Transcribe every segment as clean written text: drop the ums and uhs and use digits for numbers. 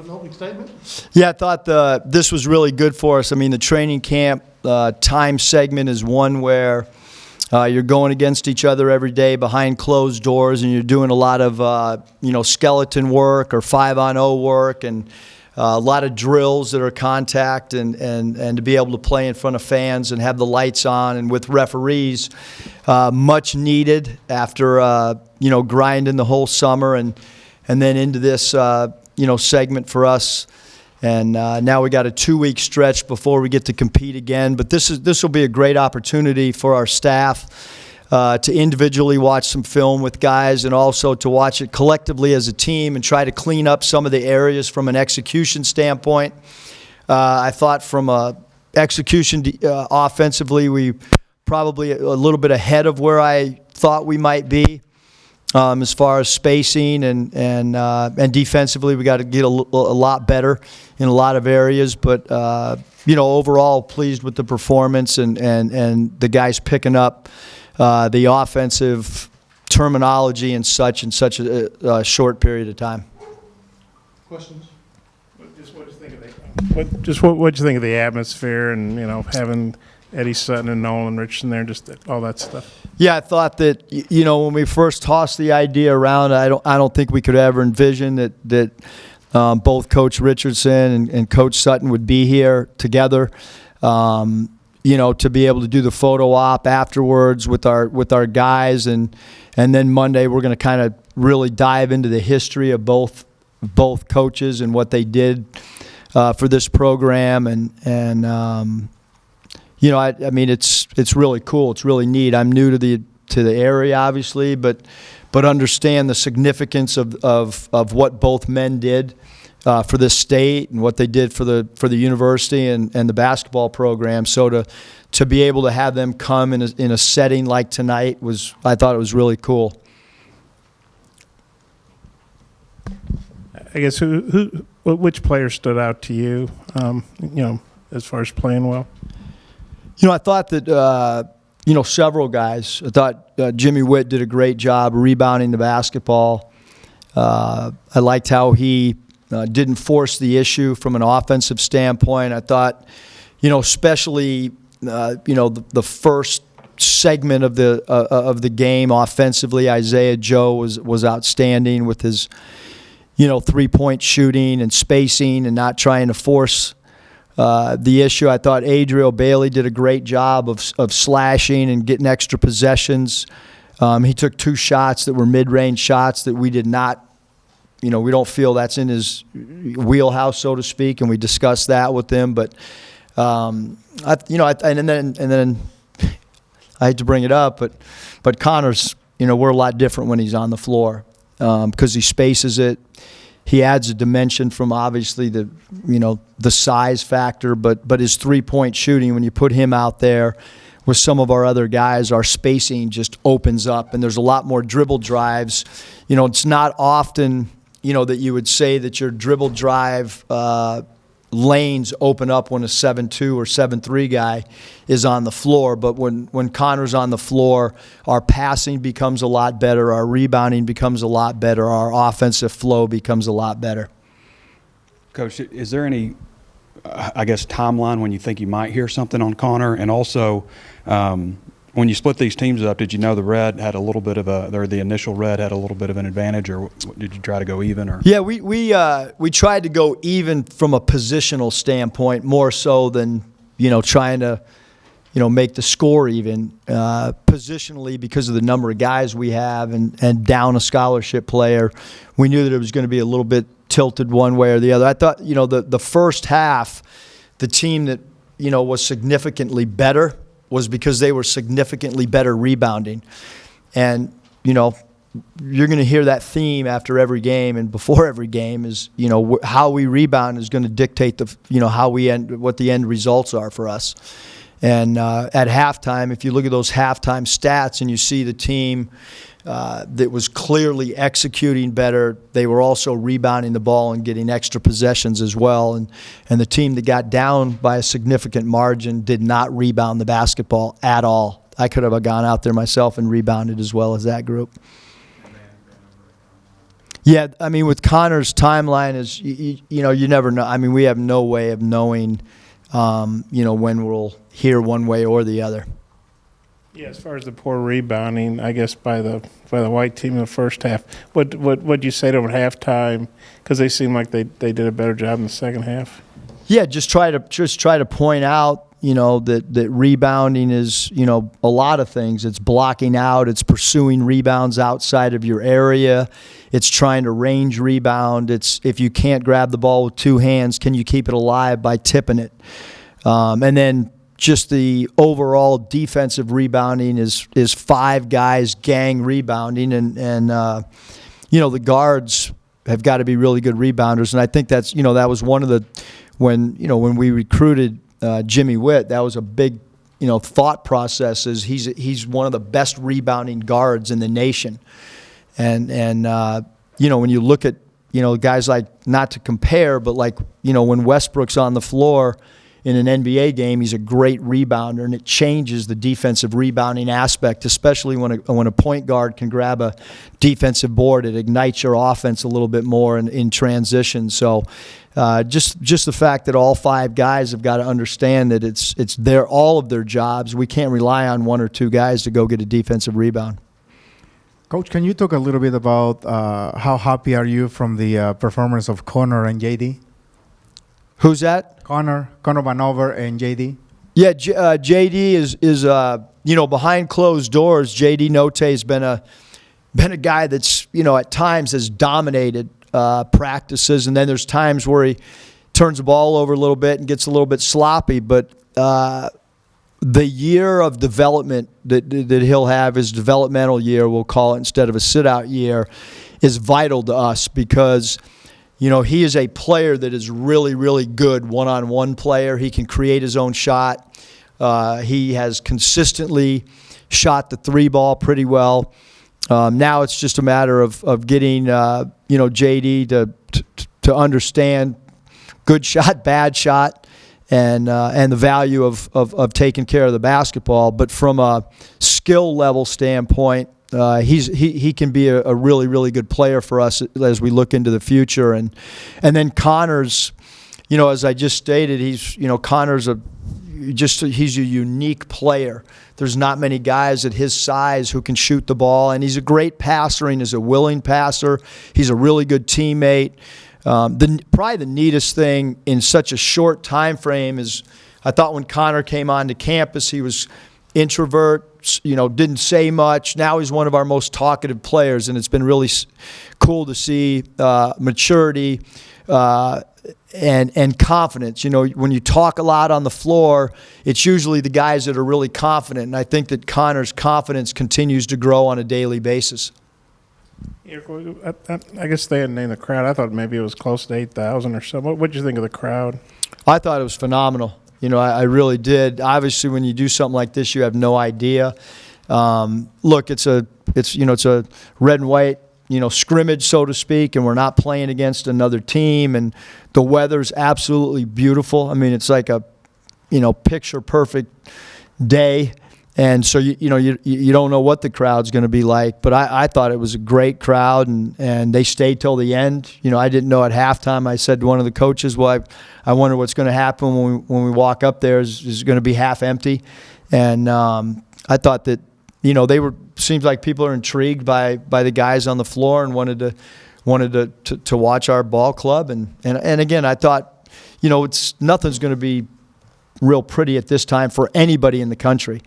an opening statement? Yeah, I thought this was really good for us. I mean, the training camp time segment is one where you're going against each other every day behind closed doors, and you're doing a lot of skeleton work or 5-on-0 work, and a lot of drills that are contact, and to be able to play in front of fans and have the lights on and with referees, much needed after grinding the whole summer and then into this segment for us. And now we got a 2-week stretch before we get to compete again. But this will be a great opportunity for our staff to individually watch some film with guys, and also to watch it collectively as a team and try to clean up some of the areas from an execution standpoint. I thought from a execution offensively, we probably a little bit ahead of where I thought we might be. As far as spacing and defensively, we got to get a lot better in a lot of areas. But overall, pleased with the performance and the guys picking up the offensive terminology and such in such a short period of time. Questions? What did you think of the atmosphere and having Eddie Sutton and Nolan Richardson there, just all that stuff? Yeah, I thought that when we first tossed the idea around, I don't think we could ever envision that both Coach Richardson and Coach Sutton would be here together. To be able to do the photo op afterwards with our guys, and then Monday we're going to kind of really dive into the history of both coaches and what they did for this program, I mean, it's really cool. It's really neat. I'm new to the area, obviously, but understand the significance of what both men did for this state and what they did for the university and the basketball program. So to be able to have them come in a setting like tonight I thought it was really cool. I guess which player stood out to you, as far as playing well? I thought that, several guys. I thought Jimmy Witt did a great job rebounding the basketball. I liked how he didn't force the issue from an offensive standpoint. I thought, especially, the first segment of the game offensively, Isaiah Joe was outstanding with his, 3-point shooting and spacing and not trying to force the issue. I thought Adriel Bailey did a great job of slashing and getting extra possessions. He took 2 shots that were mid-range shots that we did not, we don't feel that's in his wheelhouse, so to speak, and we discussed that with him. But and then I hate to bring it up, but Connor's, we're a lot different when he's on the floor because he spaces it. He adds a dimension from obviously the size factor, but his 3-point shooting, when you put him out there with some of our other guys, our spacing just opens up, and there's a lot more dribble drives. It's not often, that you would say that your dribble drive lanes open up when a 7-2 or 7-3 guy is on the floor. But when Connor's on the floor, our passing becomes a lot better, our rebounding becomes a lot better, our offensive flow becomes a lot better. Coach, is there any, timeline when you think you might hear something on Connor? And also, when you split these teams up, did you know the Red had a little bit of the initial Red had a little bit of an advantage, or did you try to go even? Or? Yeah, we tried to go even from a positional standpoint, more so than trying to make the score even. Positionally, because of the number of guys we have and down a scholarship player, we knew that it was going to be a little bit tilted one way or the other. I thought the first half, the team that was significantly better was because they were significantly better rebounding. And, you're going to hear that theme after every game and before every game is, how we rebound is going to dictate what the end results are for us. And at halftime, if you look at those halftime stats and you see the team that was clearly executing better, they were also rebounding the ball and getting extra possessions as well. And the team that got down by a significant margin did not rebound the basketball at all. I could have gone out there myself and rebounded as well as that group. Yeah, I mean, with Connor's timeline is, you never know. I mean, we have no way of knowing, when we'll hear one way or the other. Yeah, as far as the poor rebounding, I guess by the white team in the first half, what'd you say to them at halftime? Because they seemed like they did a better job in the second half. Yeah, just try to point out, that rebounding is, a lot of things. It's blocking out, it's pursuing rebounds outside of your area, it's trying to range rebound. It's if you can't grab the ball with two hands, can you keep it alive by tipping it? And then just the overall defensive rebounding is five guys gang rebounding, and the guards have got to be really good rebounders. And I think that's that was one of the when we recruited Jimmy Witt, that was a big thought process. Is he's one of the best rebounding guards in the nation, and when you look at guys like, not to compare, but like when Westbrook's on the floor in an NBA game, he's a great rebounder, and it changes the defensive rebounding aspect, especially when a point guard can grab a defensive board. It ignites your offense a little bit more in transition. So just the fact that all five guys have got to understand that it's all of their jobs. We can't rely on one or two guys to go get a defensive rebound. Coach, can you talk a little bit about how happy are you from the performance of Connor and JD? Who's that? Connor Vanover and JD. Yeah, JD is behind closed doors. JD Note has been a guy that's at times has dominated practices, and then there's times where he turns the ball over a little bit and gets a little bit sloppy. But the year of development that he'll have, his developmental year, we'll call it, instead of a sit-out year, is vital to us because he is a player that is really, really good one-on-one player. He can create his own shot. He has consistently shot the three ball pretty well. Now it's just a matter of getting JD to understand good shot, bad shot, and the value of taking care of the basketball. But from a skill level standpoint, he can be a really, really good player for us as we look into the future. And then Connor's, as I just stated, Connor's he's a unique player. There's not many guys at his size who can shoot the ball, and he's a great passer, and he's a willing passer. He's a really good teammate. Probably the neatest thing in such a short time frame is, I thought when Connor came onto campus, he was introvert, didn't say much. Now he's one of our most talkative players, and it's been really cool to see maturity and confidence. When you talk a lot on the floor, it's usually the guys that are really confident, and I think that Connor's confidence continues to grow on a daily basis. I guess they hadn't named the crowd. I thought maybe it was close to 8,000 or so. What did you think of the crowd? I thought it was phenomenal. I really did. Obviously, when you do something like this, you have no idea. Look, it's a red and white, scrimmage, so to speak, and we're not playing against another team, and the weather's absolutely beautiful. I mean, it's like a, picture perfect day. And so, you don't know what the crowd's going to be like. But I thought it was a great crowd, and they stayed till the end. I didn't know at halftime. I said to one of the coaches, well, I wonder what's going to happen when we walk up there. Is it going to be half empty? And I thought that, seems like people are intrigued by the guys on the floor and wanted to watch our ball club. And again, I thought, nothing's going to be real pretty at this time for anybody in the country.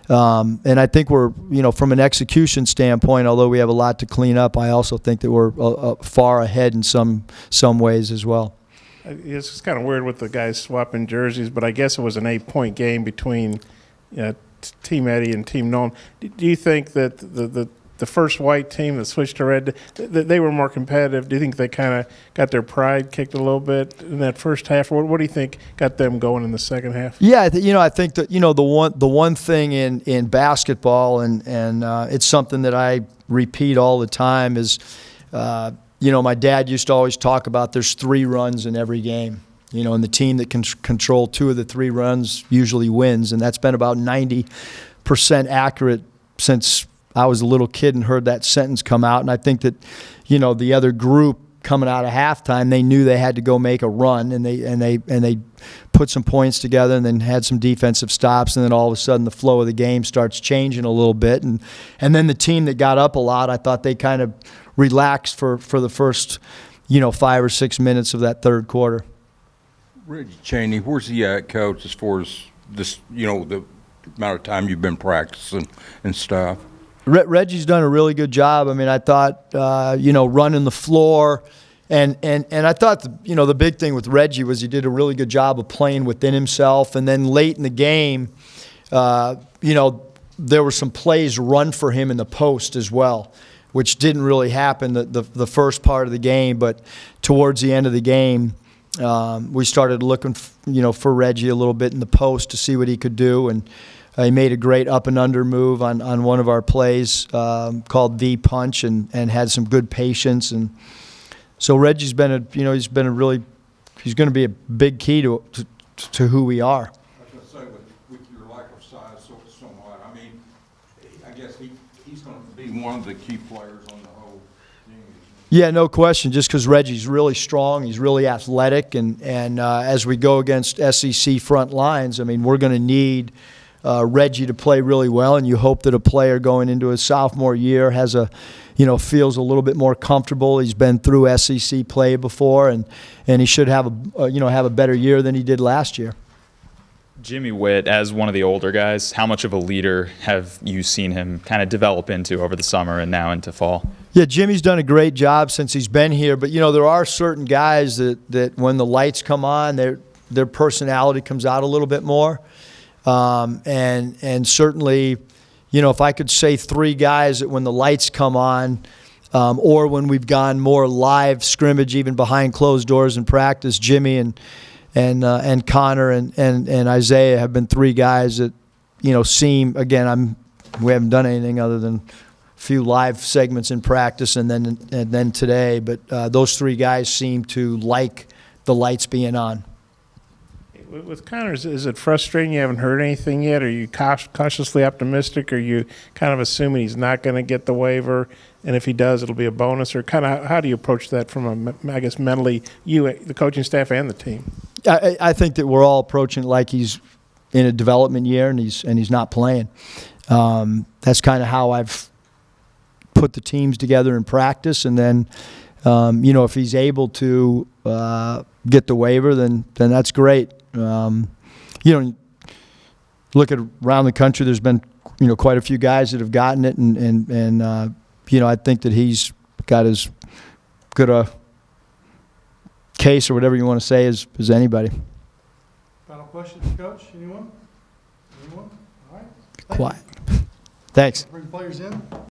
And I think we're, from an execution standpoint, although we have a lot to clean up, I also think that we're far ahead in some ways as well. It's kind of weird with the guys swapping jerseys, but I guess it was an 8-point game between Team Eddie and Team Nolan. Do you think that the first white team that switched to red, they were more competitive? Do you think they kind of got their pride kicked a little bit in that first half? Or what do you think got them going in the second half? Yeah, I think that the one thing in basketball, and it's something that I repeat all the time is, my dad used to always talk about there's 3 runs in every game. And the team that can control 2 of the 3 runs usually wins, and that's been about 90% accurate since I was a little kid and heard that sentence come out, and I think that, you know, the other group coming out of halftime, they knew they had to go make a run, and they put some points together, and then had some defensive stops, and then all of a sudden the flow of the game starts changing a little bit, and then the team that got up a lot, I thought they kind of relaxed for the first, you know, 5 or 6 minutes of that third quarter. Reggie Cheney, where's he at, Coach, as far as this, you know, the amount of time you've been practicing and stuff? Reggie's done a really good job. I mean, I thought, you know, running the floor, and I thought, you know, the big thing with Reggie was he did a really good job of playing within himself. And then late in the game, you know, there were some plays run for him in the post as well, which didn't really happen the first part of the game. But towards the end of the game, we started looking, you know, for Reggie a little bit in the post to see what he could do, and he made a great up and under move on one of our plays called the punch, and had some good patience. And so Reggie's been he's going to be a big key to who we are. I was going to say, with your lack of size somewhat, I mean, I guess he's going to be one of the key players on the whole team. Yeah, no question. Just because Reggie's really strong, he's really athletic, and as we go against SEC front lines, I mean, we're going to need Reggie to play really well, and you hope that a player going into his sophomore year has feels a little bit more comfortable. He's been through SEC play before, and he should have a better year than he did last year. Jimmy Witt, as one of the older guys, how much of a leader have you seen him kind of develop into over the summer and now into fall? Yeah, Jimmy's done a great job since he's been here, but, you know, there are certain guys that when the lights come on, their personality comes out a little bit more. And certainly, you know, if I could say 3 guys that when the lights come on, or when we've gone more live scrimmage, even behind closed doors in practice, Jimmy and Connor and Isaiah have been 3 guys that, you know, seem, again, we haven't done anything other than a few live segments in practice and then today, but those 3 guys seem to like the lights being on. With Connor, is it frustrating you haven't heard anything yet? Are you cautiously optimistic? Or are you kind of assuming he's not going to get the waiver, and if he does, it'll be a bonus? Or kind of how do you approach that from I guess mentally, you, the coaching staff, and the team? I think that we're all approaching it like he's in a development year and he's not playing. That's kind of how I've put the teams together in practice, and then you know, if he's able to get the waiver, then that's great. You know, look at around the country, there's been, you know, quite a few guys that have gotten it, and you know, I think that he's got as good a case or whatever you want to say as anybody. Final questions, Coach? Anyone? All right. Quiet. Thanks. Bring players in.